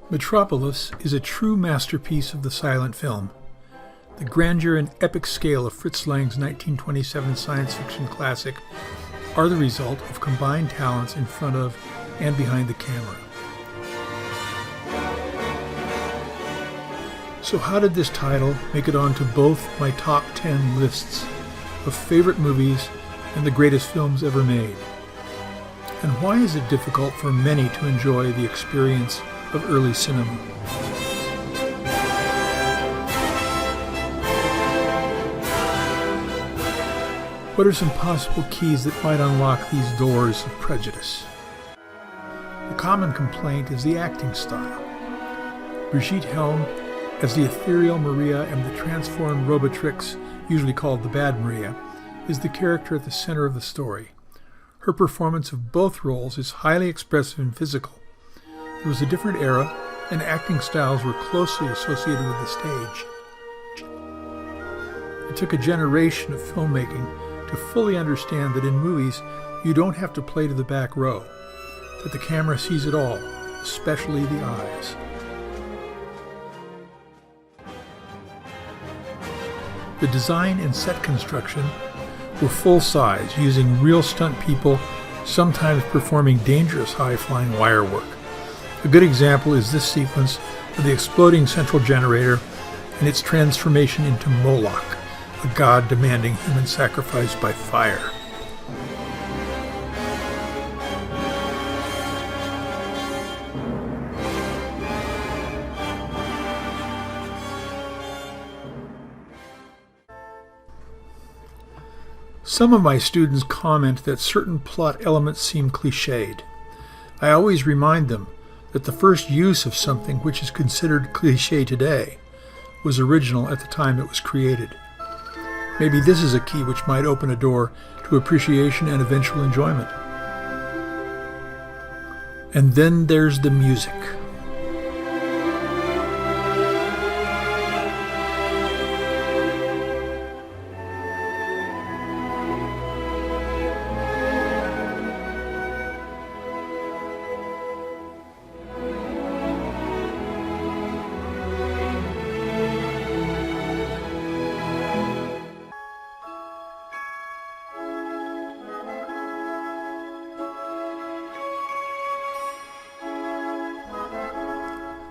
Metropolis is a true masterpiece of the silent film. The grandeur and epic scale of Fritz Lang's 1927 science fiction classic are the result of combined talents in front of and behind the camera. So how did this title make it onto both my top 10 lists of favorite movies and the greatest films ever made? And why is it difficult for many to enjoy the experience of early cinema? What are some possible keys that might unlock these doors of prejudice? The common complaint is the acting style. Brigitte Helm as the ethereal Maria and the transformed Robotrix, usually called the Bad Maria, is the character at the center of the story. Her performance of both roles is highly expressive and physical. It was a different era, and acting styles were closely associated with the stage. It took a generation of filmmaking to fully understand that in movies, you don't have to play to the back row, that the camera sees it all, especially the eyes. The design and set construction were full-size, using real stunt people, sometimes performing dangerous high-flying wire work. A good example is this sequence of the exploding central generator and its transformation into Moloch, a god demanding human sacrifice by fire. Some of my students comment that certain plot elements seem cliched. I always remind them that the first use of something which is considered cliché today was original at the time it was created. Maybe this is a key which might open a door to appreciation and eventual enjoyment. And then there's the music.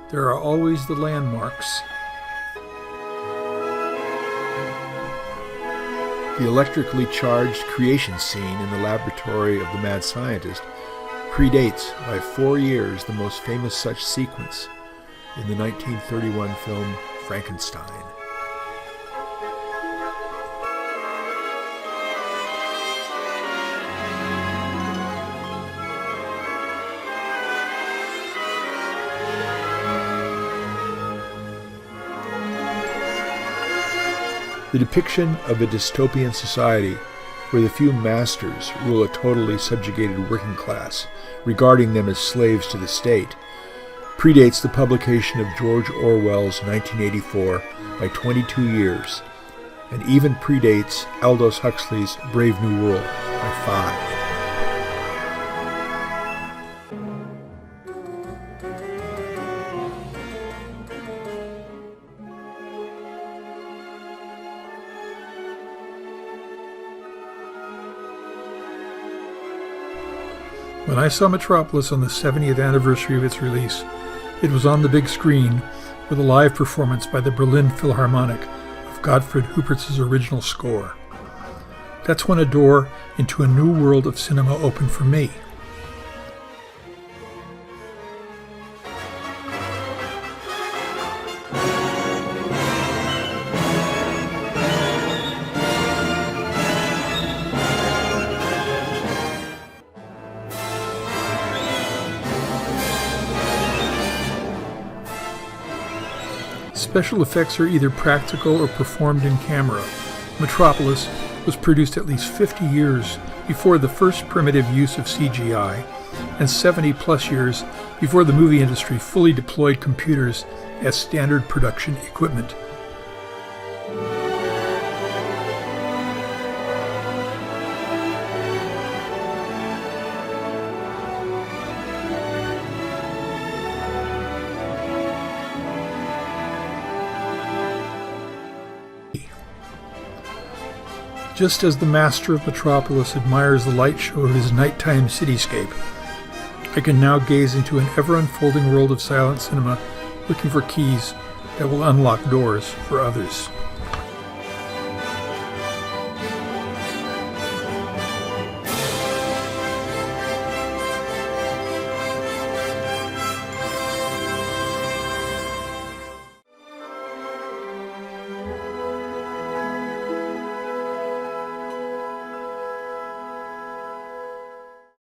There are always the landmarks. The electrically charged creation scene in the laboratory of the mad scientist predates by 4 years the most famous such sequence in the 1931 film Frankenstein. The depiction of a dystopian society where the few masters rule a totally subjugated working class, regarding them as slaves to the state, predates the publication of George Orwell's 1984 by 22 years, and even predates Aldous Huxley's Brave New World by 5. When I saw Metropolis on the 70th anniversary of its release, it was on the big screen with a live performance by the Berlin Philharmonic of Gottfried Huppertz's original score. That's when a door into a new world of cinema opened for me. Special effects are either practical or performed in camera. Metropolis was produced at least 50 years before the first primitive use of CGI, and 70 plus years before the movie industry fully deployed computers as standard production equipment. Just as the master of Metropolis admires the light show of his nighttime cityscape, I can now gaze into an ever-unfolding world of silent cinema, looking for keys that will unlock doors for others.